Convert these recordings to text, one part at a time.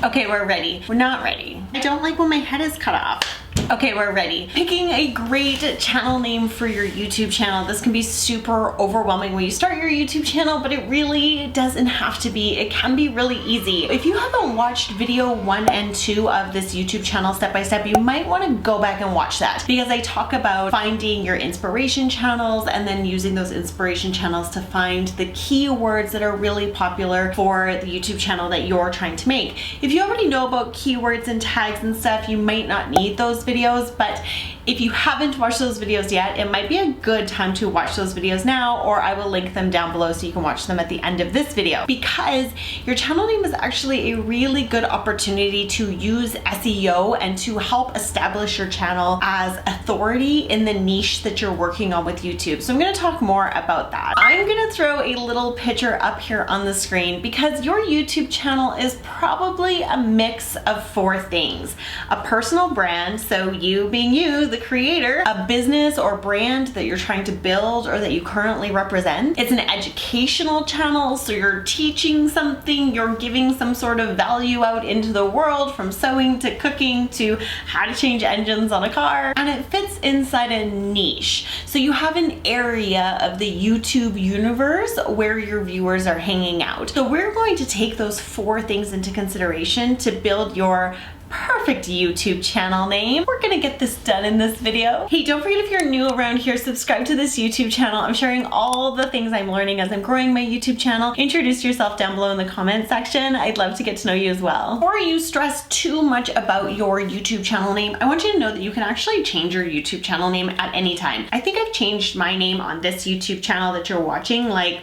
Okay, we're ready. We're not ready. I don't like when my head is cut off. Okay, we're ready. Picking a great channel name for your YouTube channel. This can be super overwhelming when you start your YouTube channel, but it really doesn't have to be. It can be really easy. If you haven't watched video 1 and 2 of this YouTube channel step by step, you might want to go back and watch that because I talk about finding your inspiration channels and then using those inspiration channels to find the keywords that are really popular for the YouTube channel that you're trying to make. If you already know about keywords and tags and stuff, you might not need those videos, but if you haven't watched those videos yet, it might be a good time to watch those videos now, or I will link them down below so you can watch them at the end of this video, because your channel name is actually a really good opportunity to use SEO and to help establish your channel as authority in the niche that you're working on with YouTube. So I'm going to talk more about that. I'm going to throw a little picture up here on the screen because your YouTube channel is probably a mix of 4 things. A personal brand, so you being you, the creator, a business or brand that you're trying to build or that you currently represent. It's an educational channel, so you're teaching something, you're giving some sort of value out into the world, from sewing to cooking to how to change engines on a car, and it fits inside a niche. So you have an area of the YouTube universe where your viewers are hanging out. So we're going to take those 4 things into consideration to build your perfect YouTube channel name. We're gonna get this done in this video. Hey, don't forget, if you're new around here, subscribe to this YouTube channel. I'm sharing all the things I'm learning as I'm growing my YouTube channel. Introduce yourself down below in the comment section. I'd love to get to know you as well. Before you stress too much about your YouTube channel name, I want you to know that you can actually change your YouTube channel name at any time. I think I've changed my name on this YouTube channel that you're watching like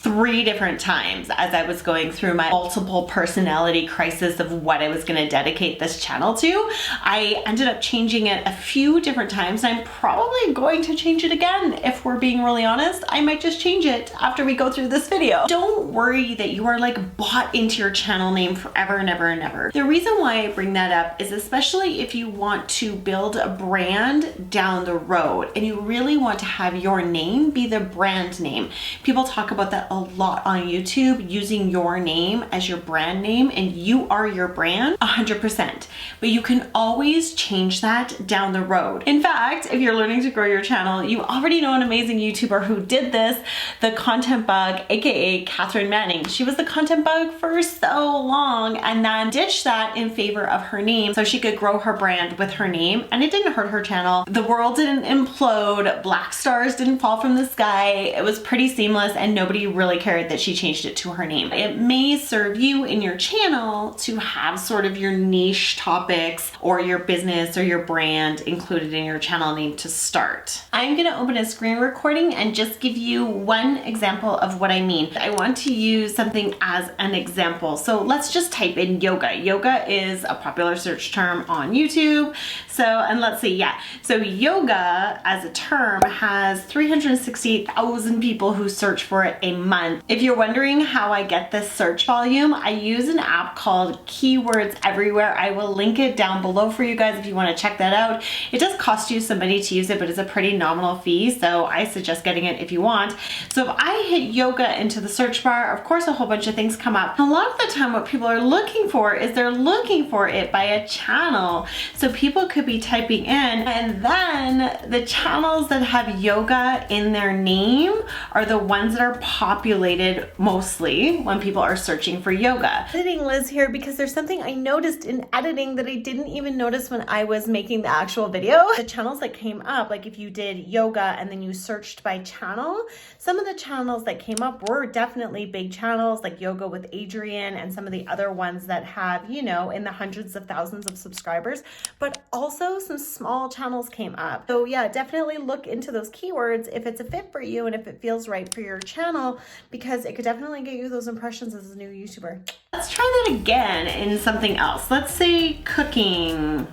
3 different times as I was going through my multiple personality crisis of what I was going to dedicate this channel to. I ended up changing it a few different times, and I'm probably going to change it again. If we're being really honest, I might just change it after we go through this video. Don't worry that you are like bought into your channel name forever and ever and ever. The reason why I bring that up is especially if you want to build a brand down the road and you really want to have your name be the brand name. People talk about that a lot on YouTube, using your name as your brand name, and you are your brand 100%. But you can always change that down the road. In fact, if you're learning to grow your channel, you already know an amazing YouTuber who did this, the Content Bug, aka Catherine Manning. She was the Content Bug for so long and then ditched that in favor of her name so she could grow her brand with her name, and it didn't hurt her channel. The world didn't implode, black stars didn't fall from the sky. It was pretty seamless and nobody really cared that she changed it to her name. It may serve you in your channel to have sort of your niche topics or your business or your brand included in your channel name to start. I'm gonna open a screen recording and just give you one example of what I mean. I want to use something as an example. So let's just type in yoga. Yoga is a popular search term on YouTube. So, and let's see, yeah. So yoga as a term has 368,000 people who search for it a month. If you're wondering how I get this search volume, I use an app called Keywords Everywhere. I will link it down below for you guys if you want to check that out. It does cost you some money to use it, but it's a pretty nominal fee, so I suggest getting it if you want. So if I hit yoga into the search bar, of course a whole bunch of things come up. A lot of the time what people are looking for is they're looking for it by a channel. So people could be typing in, and then the channels that have yoga in their name are the ones that are populated mostly when people are searching for yoga. Editing Liz here because there's something I noticed in editing that I didn't even notice when I was making the actual video. The channels that came up, like if you did yoga and then you searched by channel, some of the channels that came up were definitely big channels like Yoga with Adrian and some of the other ones that have, you know, in the hundreds of thousands of subscribers, but also some small channels came up. So yeah, definitely look into those keywords if it's a fit for you and if it feels right for your channel, because it could definitely get you those impressions as a new YouTuber. Let's try that again in something else. Let's say cooking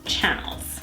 channels.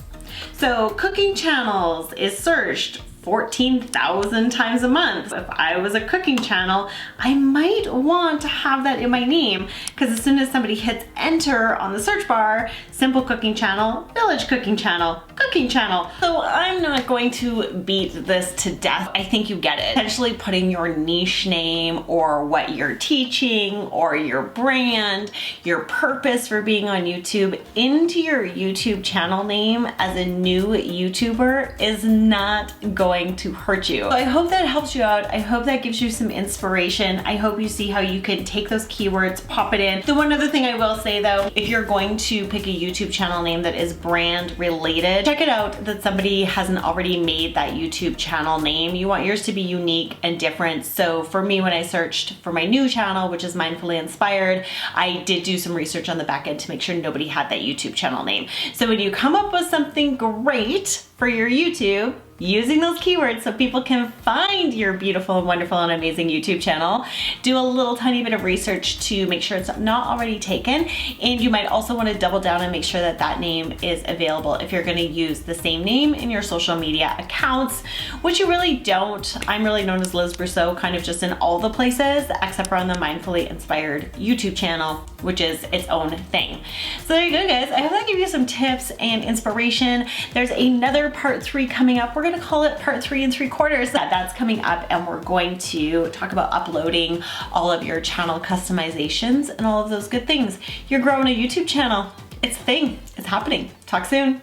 So cooking channels is searched 14,000 times a month. If I was a cooking channel, I might want to have that in my name, because as soon as somebody hits enter on the search bar, simple cooking channel, village cooking channel, cooking channel. So I'm not going to beat this to death. I think you get it. Potentially putting your niche name or what you're teaching or your brand, your purpose for being on YouTube into your YouTube channel name as a new YouTuber is not going to hurt you. So I hope that helps you out. I hope that gives you some inspiration. I hope you see how you can take those keywords, pop it in. The one other thing I will say though, if you're going to pick a YouTube channel name that is brand related, check it out that somebody hasn't already made that YouTube channel name. You want yours to be unique and different. So for me, when I searched for my new channel, which is Mindfully Inspired, I did do some research on the back end to make sure nobody had that YouTube channel name. So when you come up with something great for your YouTube, using those keywords so people can find your beautiful and wonderful and amazing YouTube channel, do a little tiny bit of research to make sure it's not already taken. And you might also want to double down and make sure that that name is available if you're going to use the same name in your social media accounts, which you really don't. I'm really known as Liz Brousseau, kind of just in all the places except for on the Mindfully Inspired YouTube channel, which is its own thing. So there you go, guys. I hope that gave you some tips and inspiration. There's another part 3 coming up. We're going to call it part 3 3/4. That's coming up, and we're going to talk about uploading all of your channel customizations and all of those good things. You're growing a YouTube channel. It's a thing. It's happening. Talk soon.